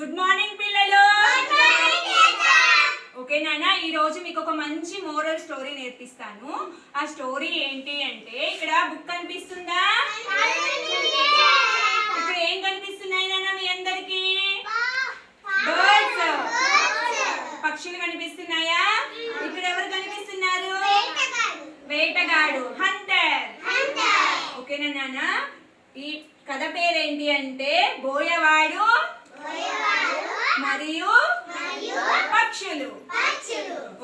Good morning పిల్లలు. Okay నాన్న, ఈ రోజు మీకు ఒక మంచి మోరల్ స్టోరీ నేర్పిస్తాను. ఆ స్టోరీ ఏంటి అంటే, ఇక్కడ బుక్ కనిపిస్తుందా? ఇక్కడ ఏం కనిపిస్తున్నాయి నాన్న మీ అందరికి? బర్డ్స్, పక్షులు కనిపిస్తున్నాయా? ఇక్కడ ఎవరు కనిపిస్తున్నారు? వేటగాడు, హంటర్. ఓకేనా నాన్న, ఈ కథ పేరేంటి అంటే బోయవాడు మరియు పక్షులు.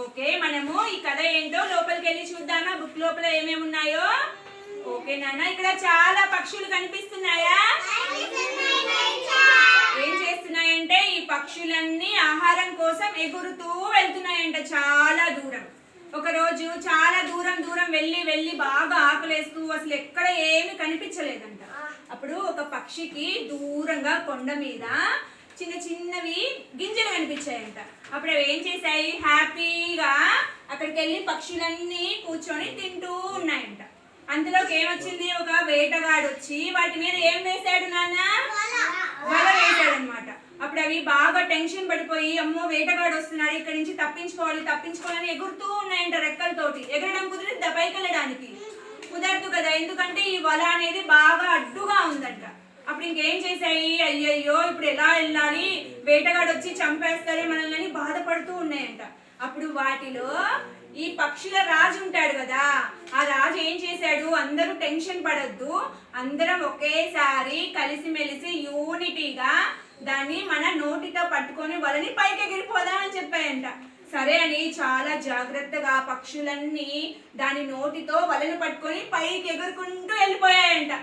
ఓకే, మనము ఈ కథ ఏంటో లోపలికి వెళ్ళి చూద్దామా? బుక్ లోపల ఏమేమి ఉన్నాయో. ఓకే నాన్న, ఇక్కడ చాలా పక్షులు కనిపిస్తున్నాయా? ఏం చేస్తున్నాయంటే ఈ పక్షులన్నీ ఆహారం కోసం ఎగురుతూ వెళ్తున్నాయంట చాలా దూరం. ఒక రోజు చాలా దూరం వెళ్ళి బాగా ఆకలేస్తూ అసలు ఎక్కడ ఏమి కనిపించలేదంట. అప్పుడు ఒక పక్షికి దూరంగా కొండ మీద చిన్నవి గింజలు కనిపించాయంట. అప్పుడు అవి ఏం చేశాయి? హ్యాపీగా అక్కడికి వెళ్ళి పక్షులన్నీ కూర్చొని తింటూ ఉన్నాయంట. అందులోకి ఏమొచ్చింది? ఒక వేటగాడు వచ్చి వాటి మీద ఏం వేశాడు నాన్న? వల వేశాడు అనమాట. అప్పుడు అవి బాగా టెన్షన్ పడిపోయి, అమ్మో వేటగాడు వస్తున్నాడు, ఇక్కడి నుంచి తప్పించుకోవాలని ఎగురుతూ ఉన్నాయంట. రెక్కలతోటి ఎగరడం కుదిరిద్దా? పైకి వెళ్ళడానికి కుదరదు కదా, ఎందుకంటే ఈ వల అనేది బాగా అడ్డుగా ఉందంట. అప్పుడు ఇంకేం చేశాయి? అయ్యయ్యో ఇప్పుడు ఎలా వెళ్ళాలి, వేటగాడు వచ్చి చంపేస్తారే మనల్ని బాధపడుతూ ఉన్నాయంట. అప్పుడు వాటిలో ఈ పక్షుల రాజు ఉంటాడు కదా, ఆ రాజు ఏం చేశాడు? అందరూ టెన్షన్ పడద్దు, అందరం ఒకేసారి కలిసిమెలిసి యూనిటీగా దాన్ని మన నోటితో పట్టుకొని వలని పైకి ఎగిరిపోదామని చెప్పాయంట. సరే అని చాలా జాగ్రత్తగా పక్షులన్నీ దాని నోటితో వలను పట్టుకొని పైకి ఎగురుకుంటూ వెళ్ళిపోయాయంట.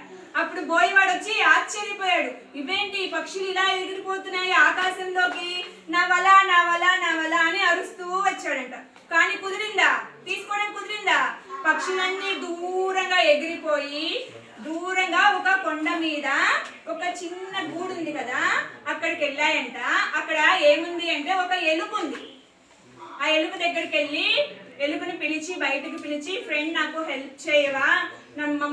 అప్పుడు బోయవాడు వచ్చి ఆశ్చర్యపోయాడు, ఇవేంటి పక్షులు ఇలా ఎగిరిపోతున్నాయి ఆకాశంలోకి, నా వల నా వల నా వల అని అరుస్తూ వచ్చాడంట. కానీ కుదిరిందా? తీసుకోవడం కుదిరిందా? పక్షులన్నీ దూరంగా ఎగిరిపోయి దూరంగా ఒక కొండ మీద ఒక చిన్న గూడు ఉంది కదా, అక్కడికి వెళ్ళాయంట. అక్కడ ఏముంది అంటే ఒక ఎలుక ఉంది. ఆ ఎలుక దగ్గరికి వెళ్ళి ఎలుకని బయటకు పిలిచి, ఫ్రెండ్ నాకు హెల్ప్ చేయవా,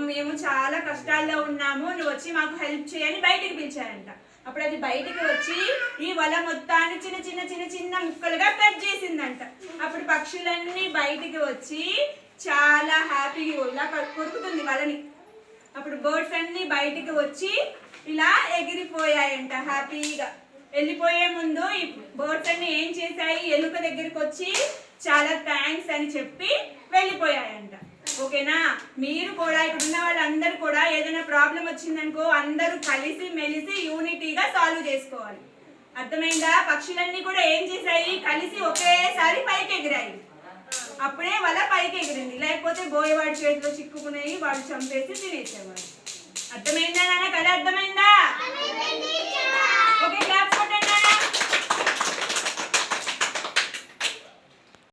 మేము చాలా కష్టాల్లో ఉన్నాము, నువ్వు వచ్చి మాకు హెల్ప్ చేయని బయటికి పిలిచారంట. అప్పుడు అది బయటికి వచ్చి ఈ వల మొత్తాన్ని చిన్న ముక్కలుగా కట్ చేసిందంట. అప్పుడు పక్షులన్నీ బయటికి వచ్చి చాలా హ్యాపీగా ఇలా కొరుకుతుంది వలని. అప్పుడు బర్డ్స్ అన్ని బయటికి వచ్చి ఇలా ఎగిరిపోయాయంట హ్యాపీగా. వెళ్ళిపోయే ముందు ఈ బర్డ్స్ అన్ని ఏం చేశాయి? ఎలుక దగ్గరికి వచ్చి చాలా థ్యాంక్స్ అని చెప్పి వెళ్ళిపోయాయంట. ఓకేనా? మీరు కూడా ఇక్కడ ఉన్న వాళ్ళందరూ కూడా ఏదైనా ప్రాబ్లం వచ్చిందనుకో అందరూ కలిసి మెలిసి యూనిటీగా సాల్వ్ చేసుకోవాలి. అర్థమైందా? పక్షులన్నీ కూడా ఏం చేశాయి? కలిసి ఒకేసారి పైకి ఎగిరాయి. అప్పుడే వాళ్ళ పైకి ఎగిరింది, లేకపోతే బోయవాడి చేతిలో చిక్కుకునేవి, వాడు చంపేసి తినేసేవాడు. అర్థమైందా నాన్న? కథ అర్థమైందా?